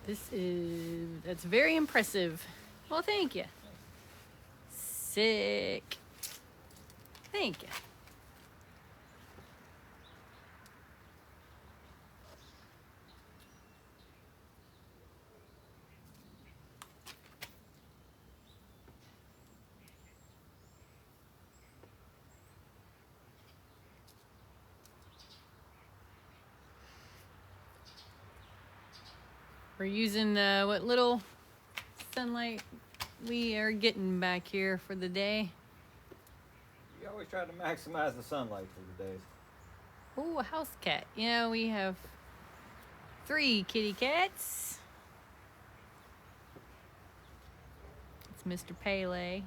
That's very impressive. Well, thank you. Sick. Thank you. We're using what little sunlight we are getting back here for the day. You always try to maximize the sunlight for the days. Oh, a house cat. Yeah, we have 3 kitty cats. It's Mr. Pele.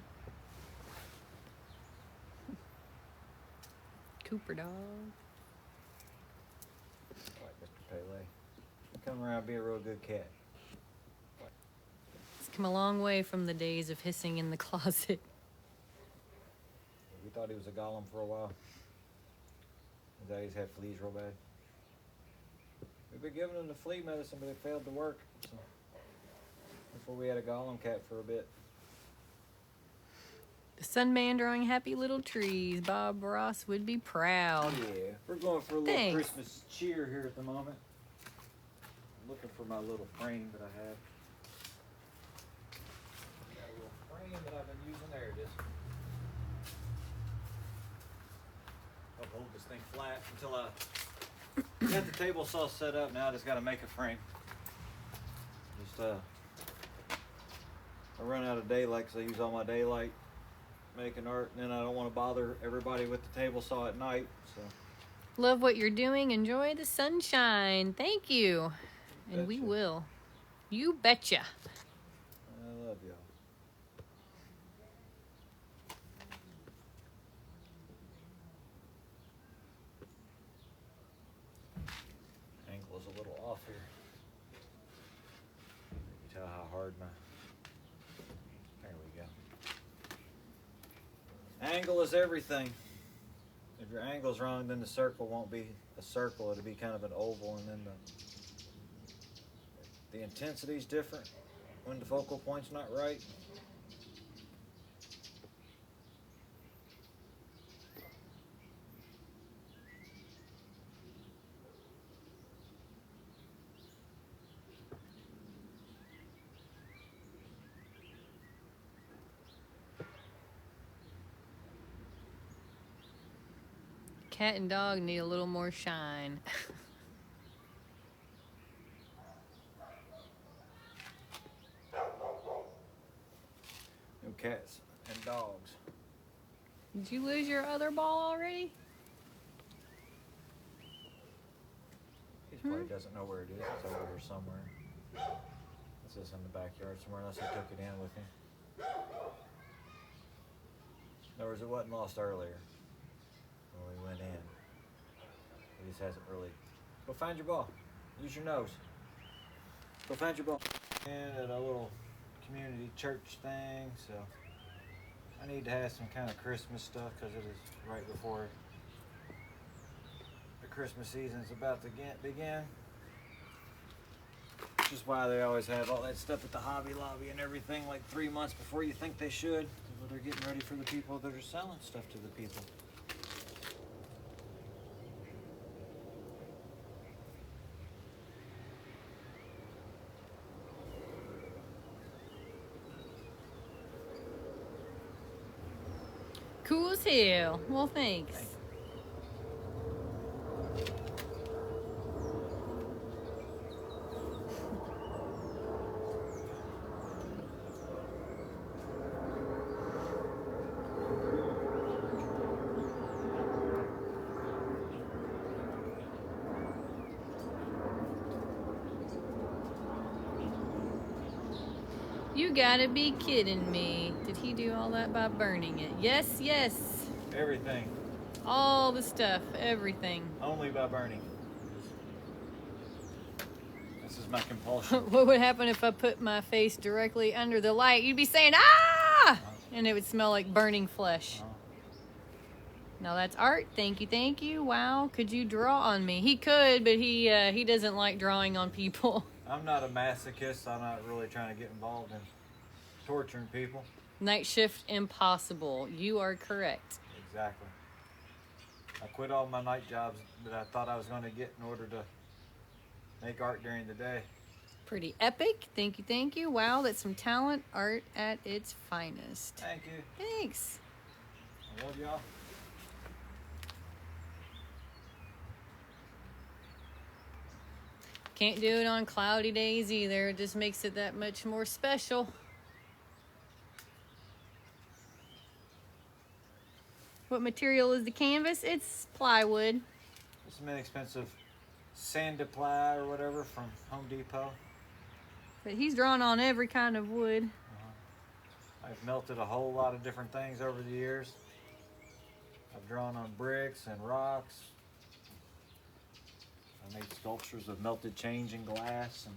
Cooper dog. I like Mr. Pele. Come around and be a real good cat. It's come a long way from the days of hissing in the closet. We thought he was a golem for a while. His daddies had fleas real bad. We've been giving him the flea medicine, but it failed to work. So before we had a golem cat for a bit. The Sunman drawing happy little trees. Bob Ross would be proud. Yeah, we're going for a little Thanks. Christmas cheer here at the moment. I'm looking for my little frame that I have. Got a little frame that I've been using. There it is. I'll hold this thing flat until I got the table saw set up. Now I just got to make a frame. Just I run out of daylight because I use all my daylight making art, and then I don't want to bother everybody with the table saw at night. So Love what you're doing. Enjoy the sunshine. Thank you. And we betcha. will. You betcha. I love y'all. Angle is a little off here. You can tell how hard my. There we go. Angle is everything. If your angle's wrong, then the circle won't be a circle. It'll be kind of an oval, and then the intensity's different when the focal point's not right. Cat and dog need a little more shine. New cats and dogs. Did you lose your other ball already? He probably doesn't know where it is. It's over here somewhere. It's just in the backyard somewhere, unless he took it in with him. In other words, it wasn't lost earlier when we went in. He just hasn't really. Go find your ball. Use your nose. Go find your ball. And at a little community church thing, so I need to have some kind of Christmas stuff because it is right before the Christmas season's about to begin. Which is why they always have all that stuff at the Hobby Lobby and everything like 3 months before you think they should. They're getting ready for the people that are selling stuff to the people. Cool as hell. Well, thanks. You gotta be kidding me. Did he do all that by burning it? Yes, yes. Everything. All the stuff, everything. Only by burning. This is my compulsion. What would happen if I put my face directly under the light? You'd be saying, ah! And it would smell like burning flesh. Now that's art. Thank you, thank you. Wow, could you draw on me? He could, but he doesn't like drawing on people. I'm not a masochist. I'm not really trying to get involved in torturing people. Night shift impossible. You are correct. Exactly. I quit all my night jobs that I thought I was going to get in order to make art during the day. Pretty epic. Thank you, thank you. Wow, that's some talent. Art at its finest. Thank you. Thanks. I love y'all. Can't do it on cloudy days either. It just makes it that much more special. What material is the canvas? It's plywood. It's some inexpensive sand-to-ply or whatever from Home Depot. But he's drawn on every kind of wood. I've melted a whole lot of different things over the years. I've drawn on bricks and rocks. I made sculptures of melted change and glass and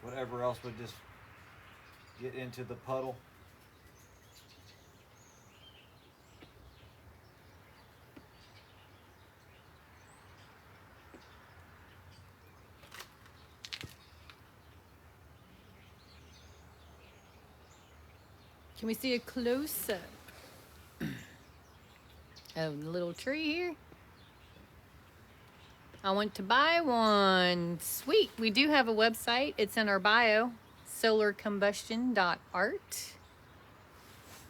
whatever else would just get into the puddle. Can we see a close-up of the little tree here? I want to buy one. Sweet. We do have a website. It's in our bio, solarcombustion.art.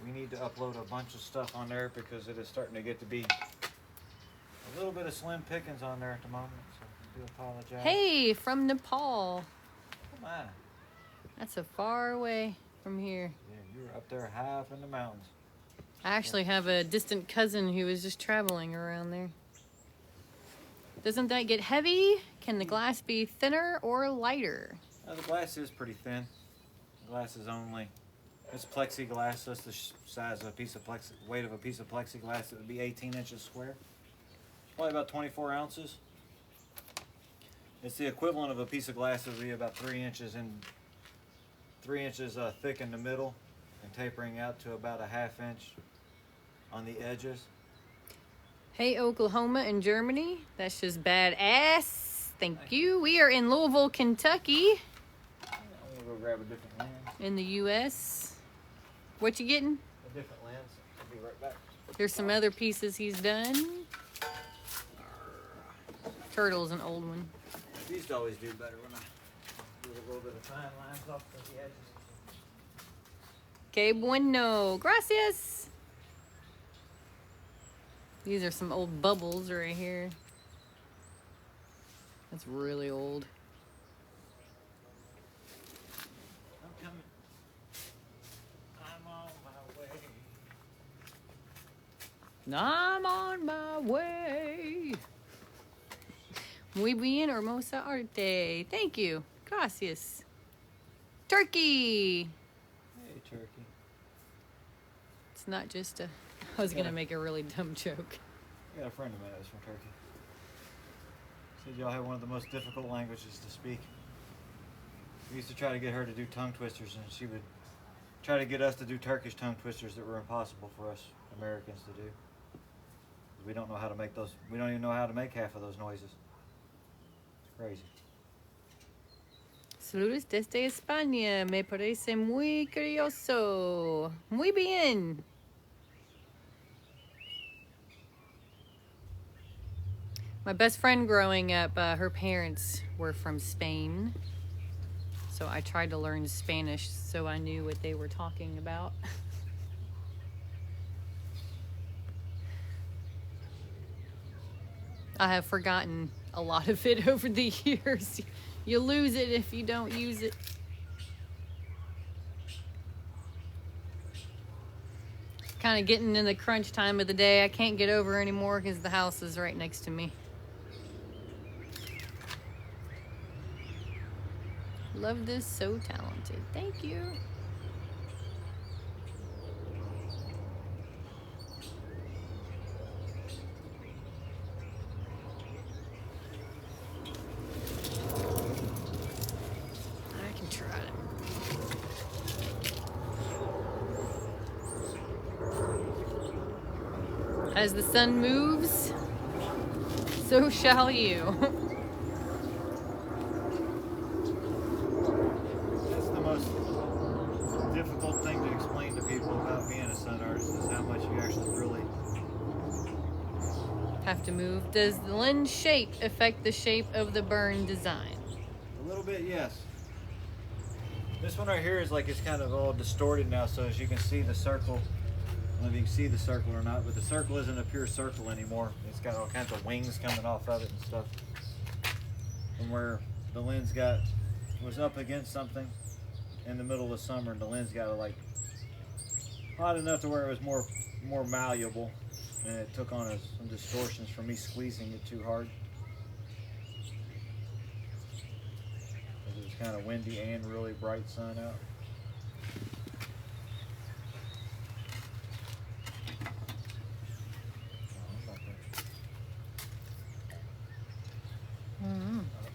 We need to upload a bunch of stuff on there because it is starting to get to be a little bit of slim pickings on there at the moment, so I do apologize. Hey, from Nepal. Come on. That's so far away from here. Yeah, you were up there high up in the mountains. I actually have a distant cousin who was just traveling around there. Doesn't that get heavy? Can the glass be thinner or lighter? The glass is pretty thin. The glass is only, it's plexiglass, so it's the size of a piece of weight of a piece of plexiglass. It would be 18 inches square. Probably about 24 ounces. It's the equivalent of a piece of glass that would be about 3 inches thick in the middle and tapering out to about a ½ inch on the edges. Hey, Oklahoma and Germany. That's just badass. Thank you. We are in Louisville, Kentucky. I'm gonna go grab a different lens. In the U.S. What you getting? A different lens. I'll be right back. There's some other pieces he's done. Turtle's an old one. I used to always do better when I do a little bit of fine lines off the edges. Que bueno. Gracias. These are some old bubbles right here. That's really old. I'm coming. I'm on my way. I'm on my way. Muy bien, hermosa arte. Thank you. Gracias. Turkey. Hey, turkey. It's not just a... I was going to make a really dumb joke. I got a friend of mine that's from Turkey. Said y'all have one of the most difficult languages to speak. We used to try to get her to do tongue twisters, and she would try to get us to do Turkish tongue twisters that were impossible for us Americans to do. We don't know how to make those. We don't even know how to make half of those noises. It's crazy. Saludos desde España. Me parece muy curioso. Muy bien. My best friend growing up, her parents were from Spain. So I tried to learn Spanish so I knew what they were talking about. I have forgotten a lot of it over the years. You lose it if you don't use it. Kind of getting in the crunch time of the day. I can't get over anymore because the house is right next to me. Love this, so talented. Thank you. I can try it. As the sun moves, So shall you. That's the most difficult thing to explain to people about being a sun artist is how much you actually really. Have to move. Does the lens shape affect the shape of the burn design? A little bit, yes. This one right here is like it's kind of all distorted now, so as you can see the circle, I don't know if you can see the circle or not, but the circle isn't a pure circle anymore. It's got all kinds of wings coming off of it and stuff. From where the lens was up against something in the middle of summer, and the lens got like hot enough to where it was more malleable, and it took on some distortions from me squeezing it too hard. It was kind of windy and really bright sun out.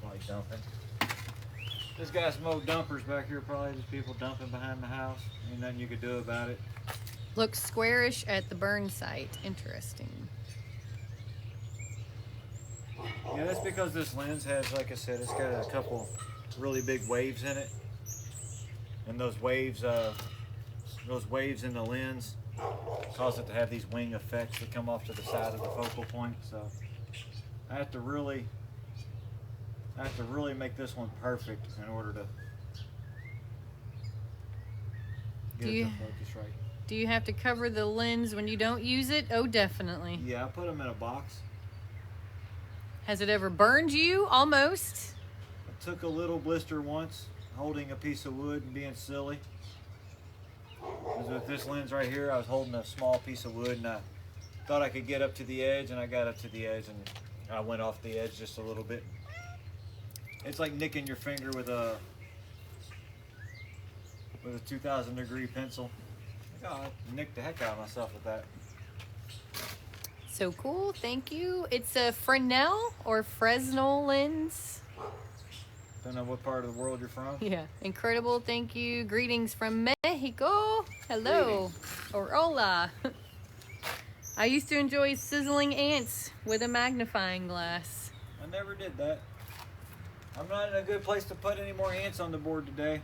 Like dumping. This guy smoked dumpers back here, probably just people dumping behind the house. Ain't nothing you could do about it. Looks squarish at the burn site. Interesting. Yeah, that's because this lens has, like I said, it's got a couple really big waves in it. And those waves in the lens cause it to have these wing effects that come off to the side of the focal point. So I have to really make this one perfect in order to get it to focus right. Do you have to cover the lens when you don't use it? Oh, definitely. Yeah, I put them in a box. Has it ever burned you? Almost. I took a little blister once, holding a piece of wood and being silly. Because with this lens right here, I was holding a small piece of wood and I thought I could get up to the edge, and I got up to the edge and I went off the edge just a little bit. It's like nicking your finger with a 2,000 degree pencil. Oh, I nicked the heck out of myself with that. So cool, thank you. It's a Fresnel or Fresnel lens. Don't know what part of the world you're from. Yeah, incredible, thank you. Greetings from Mexico. Hello, or hola. I used to enjoy sizzling ants with a magnifying glass. I never did that. I'm not in a good place to put any more ants on the board today.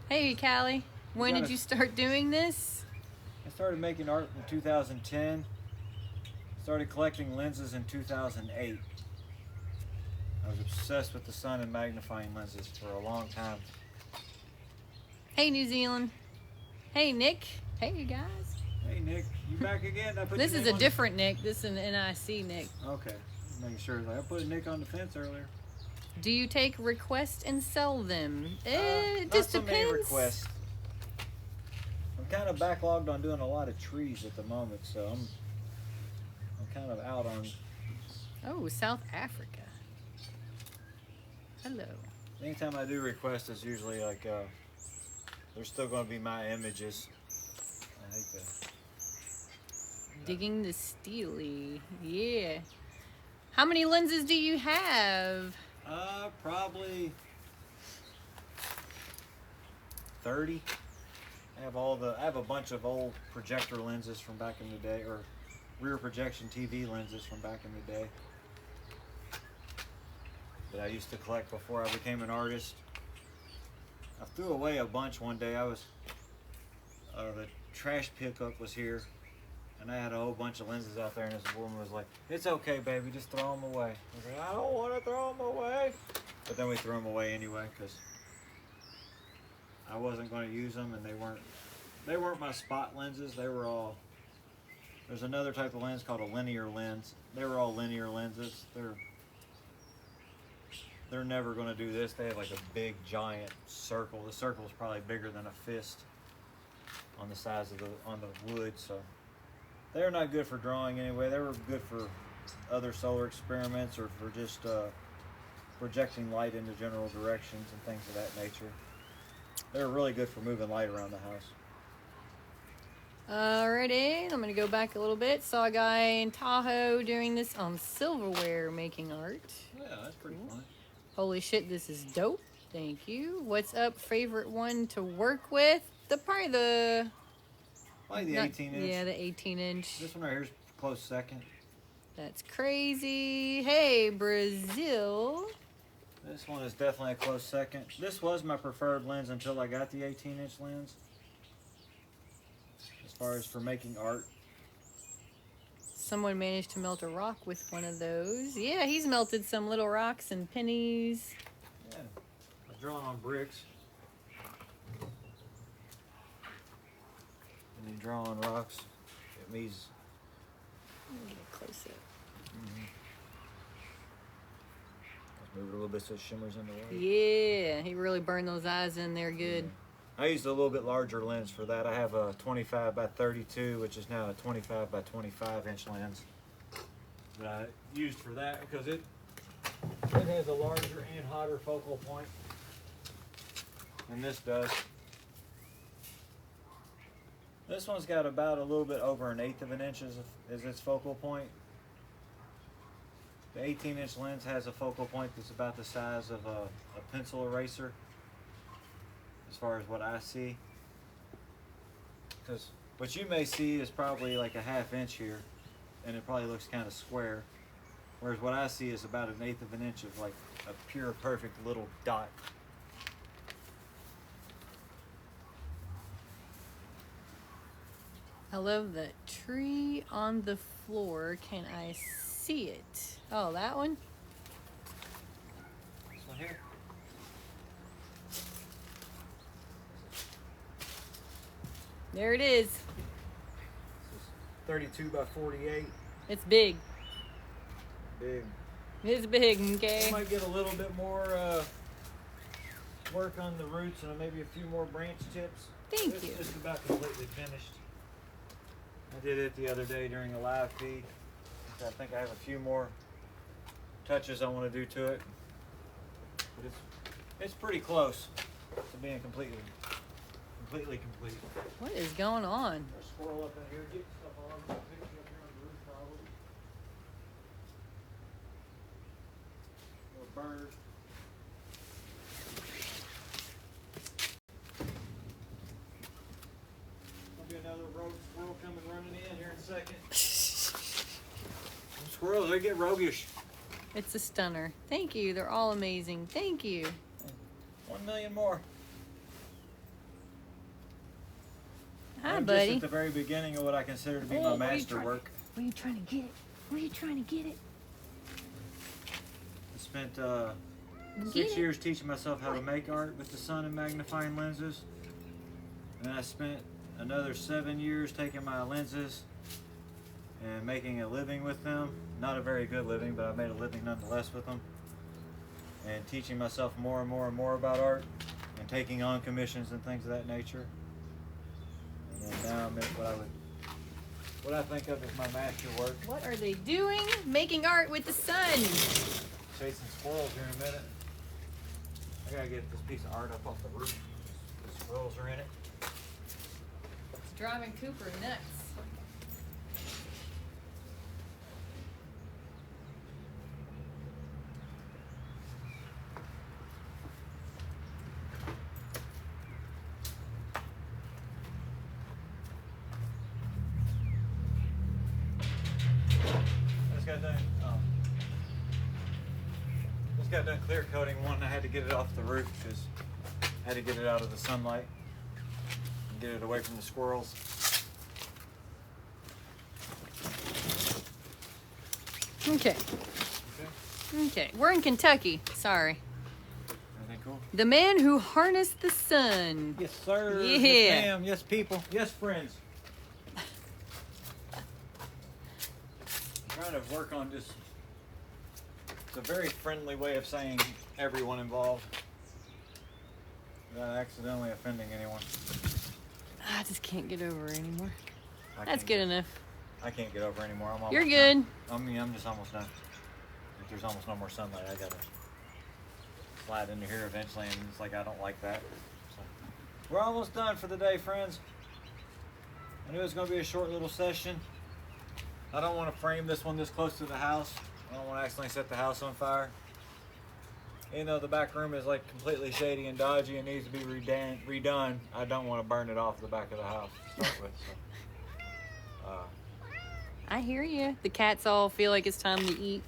Hey, Callie. When did you start doing this? I started making art in 2010. Started collecting lenses in 2008. I was obsessed with the sun and magnifying lenses for a long time. Hey, New Zealand. Hey, Nick. Hey, you guys. Hey, Nick. You back again? This is a different Nick. This is an NIC Nick. Okay. Making sure. I put a Nick on the fence earlier. Do you take requests and sell them? It Not just so depends. many requests. I'm kind of backlogged on doing a lot of trees at the moment, so I'm kind of out on. Oh, South Africa. Hello. Anytime I do requests, it's usually like they're still going to be my images. I hate that. Digging the Steely. Yeah. How many lenses do you have? Probably 30. I have a bunch of old projector lenses from back in the day, or rear projection TV lenses from back in the day that I used to collect before I became an artist. I threw away a bunch one day. The trash pickup was here, and I had a whole bunch of lenses out there, and this woman was like, "It's okay, baby, just throw them away." I was like, "I don't want to throw them away." But then we threw them away anyway, because I wasn't going to use them, and they weren't my spot lenses. They were all, there's another type of lens called a linear lens. They were all linear lenses. They're never going to do this. They have like a big giant circle. The circle is probably bigger than a fist on the size of on the wood, so they're not good for drawing anyway. They were good for other solar experiments or for just projecting light into general directions and things of that nature. They're really good for moving light around the house. Alrighty, I'm gonna go back a little bit. Saw a guy in Tahoe doing this on silverware making art. Yeah, that's pretty fun. Holy shit, this is dope. Thank you. What's up? Favorite one to work with? Probably the 18 inch. Yeah, the 18 inch. This one right here is close second. That's crazy. Hey, Brazil. This one is definitely a close second. This was my preferred lens until I got the 18-inch lens. As far as for making art. Someone managed to melt a rock with one of those. Yeah, he's melted some little rocks and pennies. Yeah, I was drawing on bricks. And then draw on rocks. It means. Let me get close up. Let's move it a little bit so it shimmers in the light. Yeah, he really burned those eyes in there good. Yeah. I used a little bit larger lens for that. I have a 25 by 32, which is now a 25 by 25 inch lens that I used for that because it has a larger and hotter focal point than this does. This one's got about a little bit over 1/8 of an inch as its focal point. The 18-inch lens has a focal point that's about the size of a pencil eraser, as far as what I see. Because what you may see is probably like a 1/2 inch here, and it probably looks kind of square. Whereas what I see is about 1/8 of an inch of like a pure, perfect little dot. I love the tree on the floor. Can I see it? Oh, that one? This one here. There it is. This is 32 by 48. It's big. Big. It's big, okay? I might get a little bit more work on the roots and maybe a few more branch tips. Thank It's you. just about completely finished. I did it the other day during a live feed. I think I have a few more touches I want to do to it. But it's pretty close to being completely complete. What is going on? There's a squirrel up in here. Get stuff all over my picture up here on the roof probably. Or a bird. There'll be another rogue squirrel coming running in here in a second. Some squirrels, they get roguish. It's a stunner. Thank you. They're all amazing. Thank you. 1 million more. Hi, I'm buddy. just at the very beginning of what I consider to be my masterwork. Where are you trying to get it? Where are you trying to get it? I spent Get 6 it. years teaching myself how to make art with the sun and magnifying lenses. And then I spent another 7 years taking my lenses and making a living with them. Not a very good living, but I made a living nonetheless with them. And teaching myself more and more and more about art and taking on commissions and things of that nature. And then now I'm at what I think of as my masterwork. What are they doing? Making art with the sun. Chasing squirrels here in a minute. I gotta get this piece of art up off the roof. The squirrels are in it. It's driving Cooper nuts. Just got done clear coating one. I had to get it off the roof because I had to get it out of the sunlight and get it away from the squirrels. Okay. Okay. We're in Kentucky. Sorry. Everything cool? The man who harnessed the sun. Yes, sir. Yeah. Yes, ma'am. Yes, people. Yes, friends. I'm trying to work on just. It's a very friendly way of saying everyone involved without accidentally offending anyone. I just can't get over it anymore. I That's can't good enough. I can't get over anymore. I'm almost You're good. done. I'm just almost done. If there's almost no more sunlight, I gotta slide into here eventually, and it's like I don't like that. So, we're almost done for the day, friends. I knew it was gonna be a short little session. I don't want to frame this one this close to the house. I don't want to accidentally set the house on fire. Even though the back room is like completely shady and dodgy and needs to be redone, I don't want to burn it off the back of the house to start with. So. I hear you. The cats all feel like it's time to eat.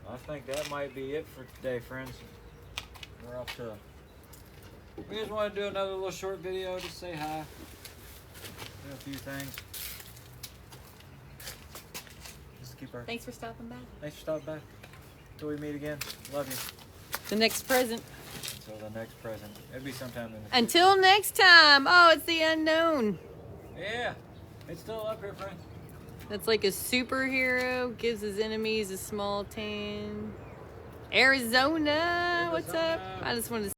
I think that might be it for today, friends. We're up to. We just want to do another little short video, just say hi, do a few things. Just keep our. Thanks for stopping by. Thanks for stopping by. Till we meet again. Love you. The next present. Until the next present. It'll be sometime in the future. Until next time. Oh, it's the unknown. Yeah, it's still up here, friends. That's like a superhero, gives his enemies a small tan. Arizona, what's up? I just wanted to